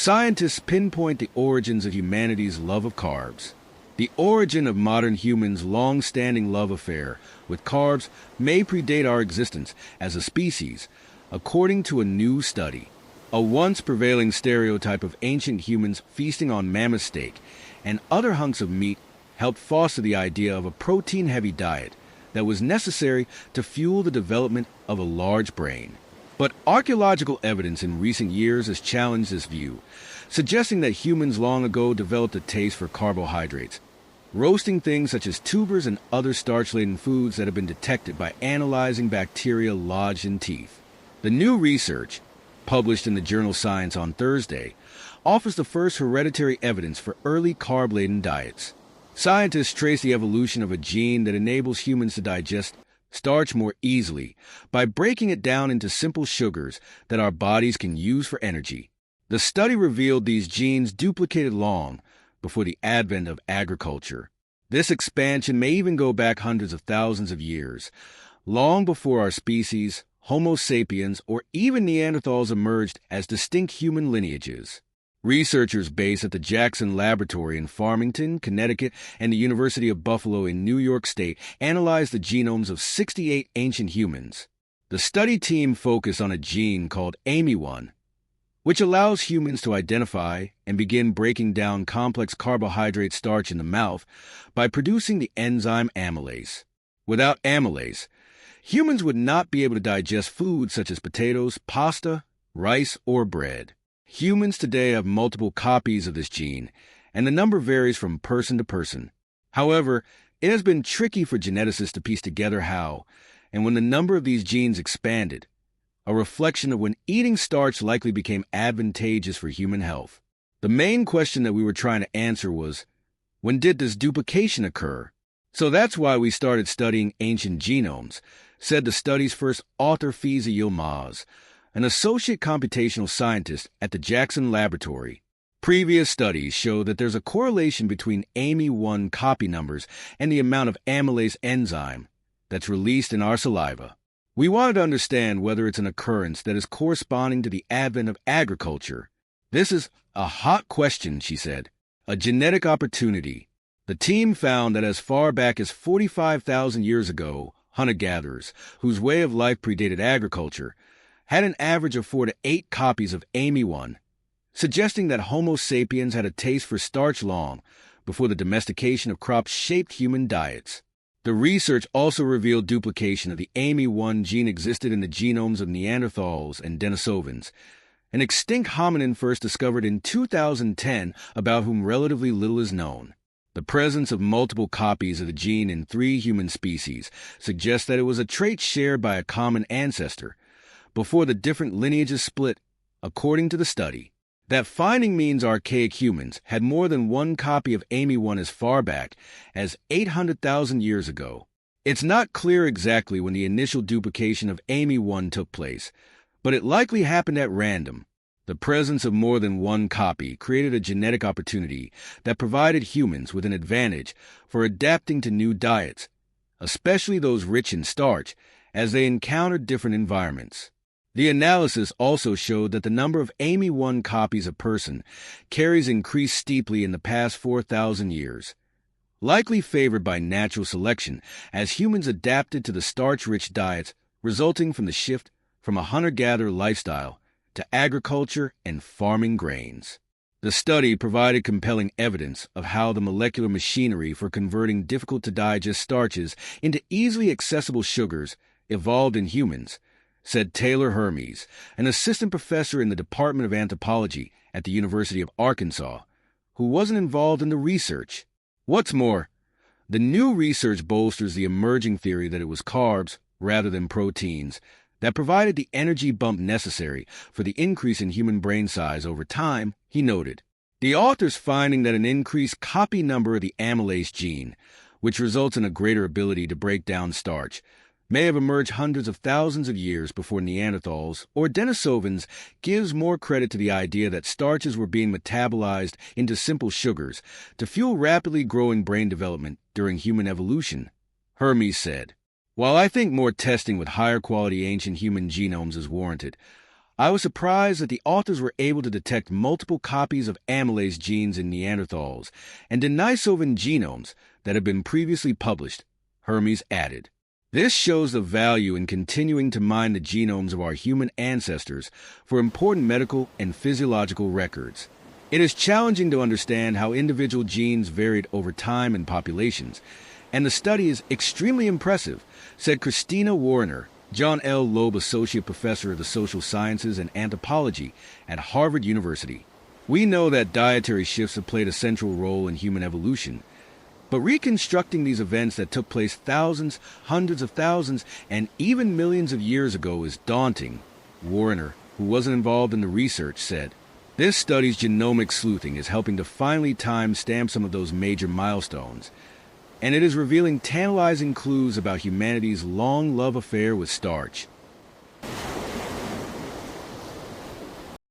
Scientists pinpoint the origins of humanity's love of carbs. The origin of modern humans' long-standing love affair with carbs may predate our existence as a species, according to a new study. A once prevailing stereotype of ancient humans feasting on mammoth steak and other hunks of meat helped foster the idea of a protein-heavy diet that was necessary to fuel the development of a large brain. But archaeological evidence in recent years has challenged this view, suggesting that humans long ago developed a taste for carbohydrates, roasting things such as tubers and other starch-laden foods that have been detected by analyzing bacteria lodged in teeth. The new research, published in the journal Science on Thursday, offers the first hereditary evidence for early carb-laden diets. Scientists trace the evolution of a gene that enables humans to digest starch more easily by breaking it down into simple sugars that our bodies can use for energy. The study revealed these genes duplicated long before the advent of agriculture. This expansion may even go back hundreds of thousands of years, long before our species, Homo sapiens, or even Neanderthals emerged as distinct human lineages. Researchers based at the Jackson Laboratory in Farmington, Connecticut, and the University of Buffalo in New York State analyzed the genomes of 68 ancient humans. The study team focused on a gene called AMY1, which allows humans to identify and begin breaking down complex carbohydrate starch in the mouth by producing the enzyme amylase. Without amylase, humans would not be able to digest foods such as potatoes, pasta, rice, or bread. Humans today have multiple copies of this gene, and the number varies from person to person. However, it has been tricky for geneticists to piece together how, and when the number of these genes expanded, a reflection of when eating starch likely became advantageous for human health. The main question that we were trying to answer was, when did this duplication occur? So that's why we started studying ancient genomes, said the study's first author Faiza Yilmaz, an associate computational scientist at the Jackson Laboratory. Previous studies show that there's a correlation between AMY1 copy numbers and the amount of amylase enzyme that's released in our saliva. We wanted to understand whether it's an occurrence that is corresponding to the advent of agriculture. This is a hot question, she said. A genetic opportunity. The team found that as far back as 45,000 years ago, hunter-gatherers, whose way of life predated agriculture, had an average of 4 to 8 copies of AMY1, suggesting that Homo sapiens had a taste for starch long before the domestication of crops shaped human diets. The research also revealed duplication of the AMY1 gene existed in the genomes of Neanderthals and Denisovans, an extinct hominin first discovered in 2010 about whom relatively little is known. The presence of multiple copies of the gene in 3 human species suggests that it was a trait shared by a common ancestor, before the different lineages split, according to the study. That finding means archaic humans had more than one copy of AMY1 as far back as 800,000 years ago. It's not clear exactly when the initial duplication of AMY1 took place, but it likely happened at random. The presence of more than one copy created a genetic opportunity that provided humans with an advantage for adapting to new diets, especially those rich in starch, as they encountered different environments. The analysis also showed that the number of AMY1 copies a person carries increased steeply in the past 4,000 years, likely favored by natural selection as humans adapted to the starch-rich diets resulting from the shift from a hunter-gatherer lifestyle to agriculture and farming grains. The study provided compelling evidence of how the molecular machinery for converting difficult-to-digest starches into easily accessible sugars evolved in humans, said Taylor Hermes, an assistant professor in the Department of Anthropology at the University of Arkansas, who wasn't involved in the research. What's more, the new research bolsters the emerging theory that it was carbs, rather than proteins, that provided the energy bump necessary for the increase in human brain size over time, he noted. The authors finding that an increased copy number of the amylase gene, which results in a greater ability to break down starch, may have emerged hundreds of thousands of years before Neanderthals or Denisovans gives more credit to the idea that starches were being metabolized into simple sugars to fuel rapidly growing brain development during human evolution. Hermes said, "While I think more testing with higher quality ancient human genomes is warranted, I was surprised that the authors were able to detect multiple copies of amylase genes in Neanderthals and Denisovan genomes that had been previously published, Hermes added. This shows the value in continuing to mine the genomes of our human ancestors for important medical and physiological records. It is challenging to understand how individual genes varied over time and populations, and the study is extremely impressive, said Christina Warner, John L. Loeb Associate Professor of the Social Sciences and Anthropology at Harvard University. We know that dietary shifts have played a central role in human evolution, but reconstructing these events that took place thousands, hundreds of thousands, and even millions of years ago is daunting, Warner, who wasn't involved in the research, said. This study's genomic sleuthing is helping to finally time-stamp some of those major milestones, and it is revealing tantalizing clues about humanity's long love affair with starch.